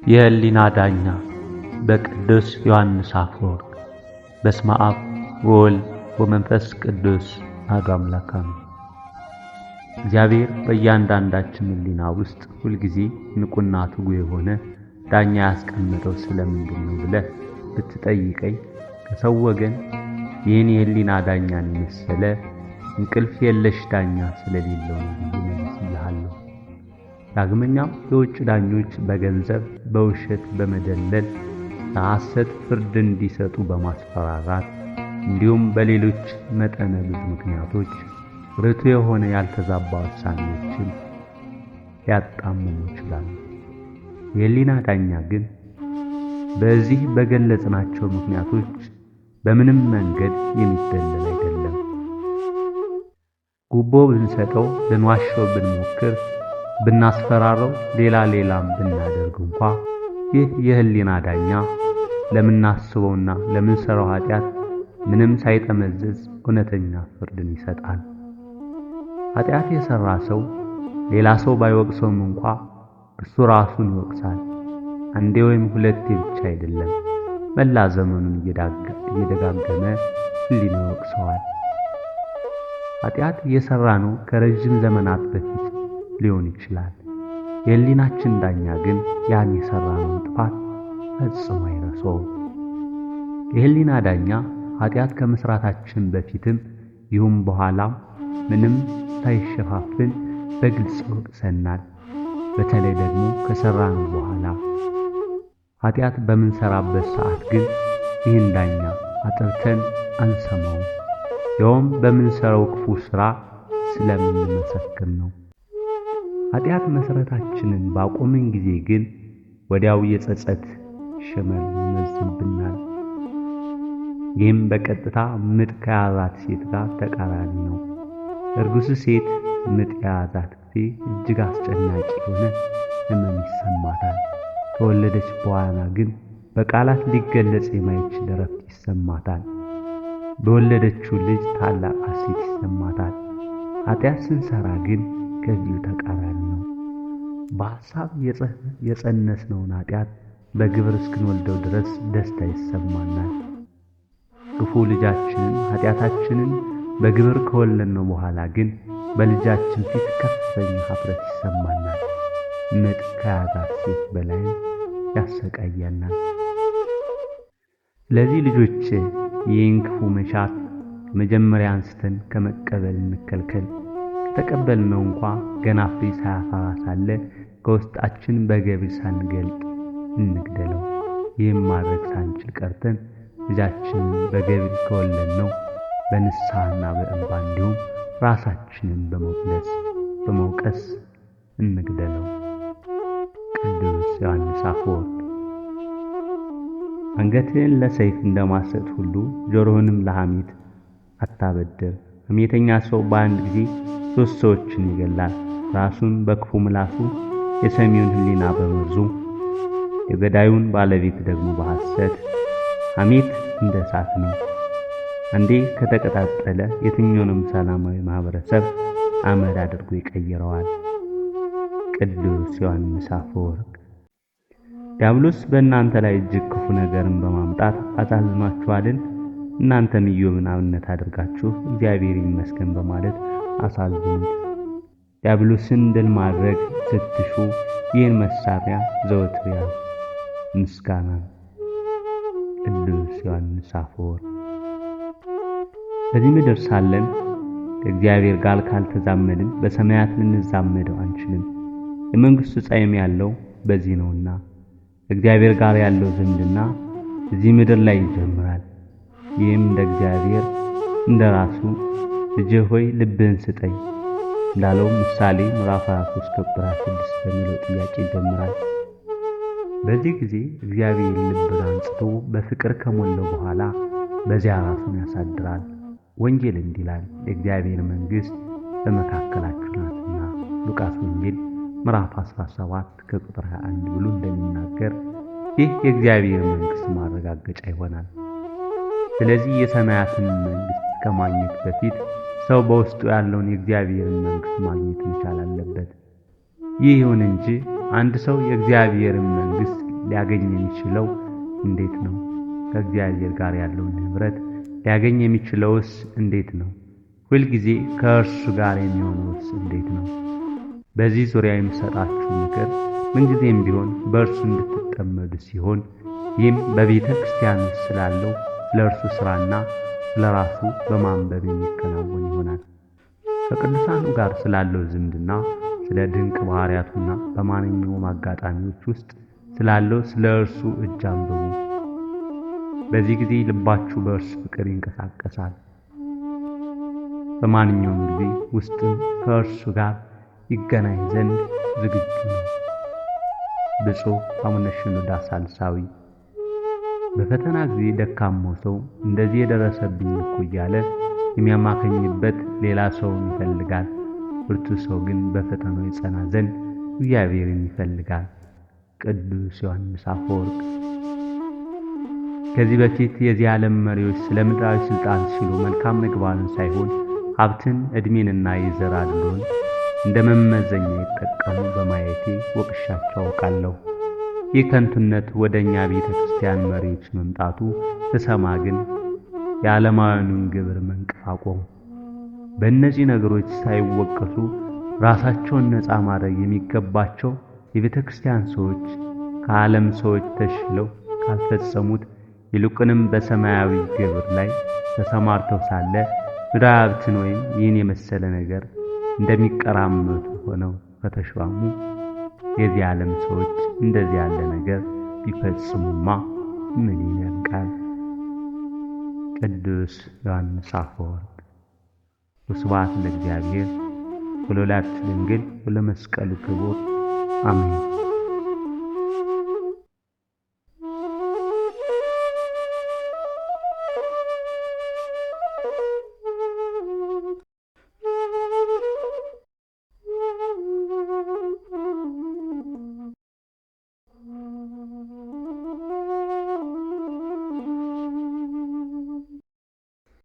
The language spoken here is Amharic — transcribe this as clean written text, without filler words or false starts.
የህሊና ዳኛ በቅዱስ ዮሐንስ አፈወርቅ። በስመ አብ ወወልድ ወመንፈስ ቅዱስ አሐዱ አምላክ አሜን። እግዚአብሔር በእያንዳንዳችን ህሊና ውስጥ ሁልጊዜ ንቁና ትጉ የሆነ ዳኛ ያስቀመጠው ስለምንድን ነው ብለህ ብትጠይቀኝ ከሰው ወገን ይህን የህሊና ዳኛን የመሰለ እንቅልፍ የለሽ ዳኛ ስለሌለው ነው ብዬ መልስልሃለሁ። ዳግመኛም የውጭ ዳኞች በገንዘብ በውሸት በመደለል ለሐሰት ፍርድ እንዲሰጡ በማስፈራራት እንዲሁም በሌሎች መጠነ ብዙ ምክንያቶች ርቱ የሆነ ያልተዛባ ውሳኔዎችን ሊያጣምሙ ይችላሉ። የህሊና ዳኛ ግን በዚህ በገለጽናቸው ምክንያቶች በምንም መንገድ የሚደለል አይደለም። ጉቦ ብንሰጠው፣ ልንዋሸው ብንሞክር፣ ብናስፈራረው፣ ሌላም ብናደርግ እንኳ ይህ የህሊና ዳኛ ለምናስበውና ለምንሰራው ኃጢአት ምንም ሳይጠመዝዝ እውነተኛ ፍርድን ይሰጣል። ኃጢአት የሰራ ሰው ሌላ ሰው ባይወቅሰውም እንኳ እርሱ ራሱን ይወቅሳል። አንዴ ወይም ሁለቴ ብቻ አይደለም፣ መላ ዘመኑን እየደጋገመ ህሊና ይወቅሰዋል። ኃጢአት የሰራ ነው ከረጅም ዘመናት በፊት ሊሆን ይችላል። የህሊናችን ዳኛ ግን ያን የሰራነውን ጥፋት ፈጽሞ አይረሳውም። የህሊና ዳኛ ኃጢአት ከመስራታችን በፊትም ይሁን በኋላም ምንም ሳይሸፋፍን በግልጽ ይወቅሰናል። በተለይ ደግሞ ከሰራነው በኋላ ኃጢአት በምንሰራበት ሰዓት ግን ይህን ዳኛ አጥርተን አንሰማውም። ያውም በምንሰራው ክፉ ሥራ ስለምንመሰክር ነው። ኃጢአት መስራታችንን ባቆምን ጊዜ ግን ወዲያው የጸጸት ሽመል ይመዝብናል። ይህም በቀጥታ ምጥ ከያዛት ሴት ጋር ተቃራኒ ነው። እርጉዝ ሴት ምጥ የያዛት ጊዜ እጅግ አስጨናቂ የሆነ ህመም ይሰማታል። ከወለደች በኋላ ግን በቃላት ሊገለጽ የማይችል እረፍት ይሰማታል። በወለደችው ልጅ ታላቅ ሐሴት ይሰማታል። ኃጢአት ስንሰራ ግን ከዚሁ ተቃራኒ ነው። በሐሳብ የጸነስነውን ኃጢአት በግብር እስክንወልደው ድረስ ደስታ ይሰማናል። ክፉ ልጃችንን ኃጢአታችንን በግብር ከወለድነው በኋላ ግን በልጃችን ፊት ከፍተኛ ኀፍረት ይሰማናል። ምጥ ከያዛት ሴት በላይ ያሰቃየናል። ስለዚህ ልጆቼ ይህን ክፉ መሻት መጀመሪያ አንስተን ከመቀበል እንከልከል። ከተቀበልነው እንኳ ገና ፍሬ ሳያፈራ ሳለ ከውስጣችን በገቢር ሳንገልጥ እንግደለው። ይህም ማድረግ ሳንችል ቀርተን ልጃችንን በገቢር ከወለድነው በንስሐና በእንባ እንዲሁም ራሳችንን በመውቀስ እንግደለው። ቅዱስ ዮሐንስ አፈወርቅ። አንገትህን ለሰይፍ እንደማሰጥ ሁሉ ጆሮህንም ለሐሜት አታበድር። ሐሜተኛ ሰው በአንድ ጊዜ 3 ሰዎችን ይገላል። ራሱን በክፉ ምላሱ፣ የሰሚውን ህሊና በመርዙ፣ የገዳዩን ባለቤት ደግሞ በሐሰት። ሐሜት እንደ እሳት ነው። አንዴ ከተቀጣጠለ የትኛውንም ሰላማዊ ማህበረሰብ አመድ አድርጎ ይቀይረዋል። ቅዱስ ዮሐንስ አፈወርቅ። ዲያብሎስ በእናንተ ላይ እጅግ ክፉ ነገርን በማምጣት አሳዝኗችኋልን? እናንተም ኢዮብን አብነት አድርጋችሁ እግዚአብሔር ይመስገን በማለት አሳዝኑት። ዲያብሎስን ድል ማድረግ ስትሹ ይህን መሳሪያ ዘወትር ያዙ፣ ምስጋና። ቅዱስ ዮሐንስ አፈወርቅ። በዚህ ምድር ሳለን ከእግዚአብሔር ጋር ካልተዛመድን በሰማያት ልንዛመደው አንችልም። የመንግሥቱ ጣዕም ያለው በዚህ ነውና ከእግዚአብሔር ጋር ያለው ዝምድና እዚህ ምድር ላይ ይጀምራል። ይህም እንደ እግዚአብሔር እንደ ራሱ ልጄ ሆይ ልብህን ስጠኝ እንዳለው ምሳሌ ምዕራፍ 23 ቁጥር 6 በሚለው ጥያቄ ይጀምራል። በዚህ ጊዜ እግዚአብሔር ልብን አንጽቶ በፍቅር ከሞላው በኋላ በዚያ ራሱን ያሳድራል። ወንጌል እንዲህ ይላል፣ የእግዚአብሔር መንግሥት በመካከላችሁ ናትና። ሉቃስ ወንጌል ምዕራፍ 17 ከቁጥር 21 ብሎ እንደሚናገር ይህ የእግዚአብሔር መንግሥት ማረጋገጫ ይሆናል። ስለዚህ የሰማያትን መንግሥት ከማግኘት በፊት ሰው በውስጡ ያለውን የእግዚአብሔርን መንግሥት ማግኘት መቻል አለበት። ይህ ይሁን እንጂ አንድ ሰው የእግዚአብሔርን መንግሥት ሊያገኝ የሚችለው እንዴት ነው? ከእግዚአብሔር ጋር ያለውን ኅብረት ሊያገኝ የሚችለውስ እንዴት ነው? ሁልጊዜ ከእርሱ ጋር የሚሆነውስ እንዴት ነው? በዚህ ዙሪያ የምሰጣችሁ ምክር ምንጊዜም ቢሆን በእርሱ እንድትጠመዱ ሲሆን ይህም በቤተ ክርስቲያን ውስጥ ስላለው ስለ እርሱ ሥራና ስለ ራሱ በማንበብ የሚከናወን ይሆናል። ከቅዱሳኑ ጋር ስላለው ዝምድና፣ ስለ ድንቅ ባሕርያቱና በማንኛውም አጋጣሚዎች ውስጥ ስላለው ስለ እርሱ እጅ አንብቡ። በዚህ ጊዜ ልባችሁ በእርሱ ፍቅር ይንቀሳቀሳል። በማንኛውም ጊዜ ውስጥም ከእርሱ ጋር ይገናኝ ዘንድ ዝግጁ ነው። ብፁዕ አቡነ ሽኖዳ ሳልሳዊ። በፈተና ጊዜ ደካማው ሰው እንደዚህ የደረሰብኝ እኮ እያለ የሚያማከኝበት ሌላ ሰውን ይፈልጋል። ብርቱ ሰው ግን በፈተናው ይጸና ዘንድ እግዚአብሔርን ይፈልጋል። ቅዱስ ዮሐንስ አፈወርቅ። ከዚህ በፊት የዚህ ዓለም መሪዎች ስለ ምድራዊ ሥልጣን ሲሉ መልካም ምግባርን ሳይሆን ሀብትን፣ ዕድሜንና የዘር አድሎን እንደ መመዘኛ ይጠቀሙ በማየቴ ወቅሻቸው አውቃለሁ። ይህ ከንቱነት ወደ እኛ ቤተ ክርስቲያን መሪዎች መምጣቱ ስሰማ ግን የዓለማውያኑን ግብር መንቀፍ አቆሙ። በእነዚህ ነገሮች ሳይወቀሱ ራሳቸውን ነፃ ማድረግ የሚገባቸው የቤተ ክርስቲያን ሰዎች ከዓለም ሰዎች ተሽለው ካልፈጸሙት ይልቁንም በሰማያዊ ግብር ላይ ተሰማርተው ሳለ ምድራዊ ሀብትን ወይም ይህን የመሰለ ነገር እንደሚቀራመቱ ሆነው ከተሿሙ የዚህ ዓለም ሰዎች እንደዚህ ያለ ነገር ቢፈጽሙማ ምን ይነቃል? ቅዱስ ዮሐንስ አፈወርቅ። ወስብሐት ለእግዚአብሔር ወለወላዲቱ ድንግል ወለመስቀሉ ክቡር አሜን።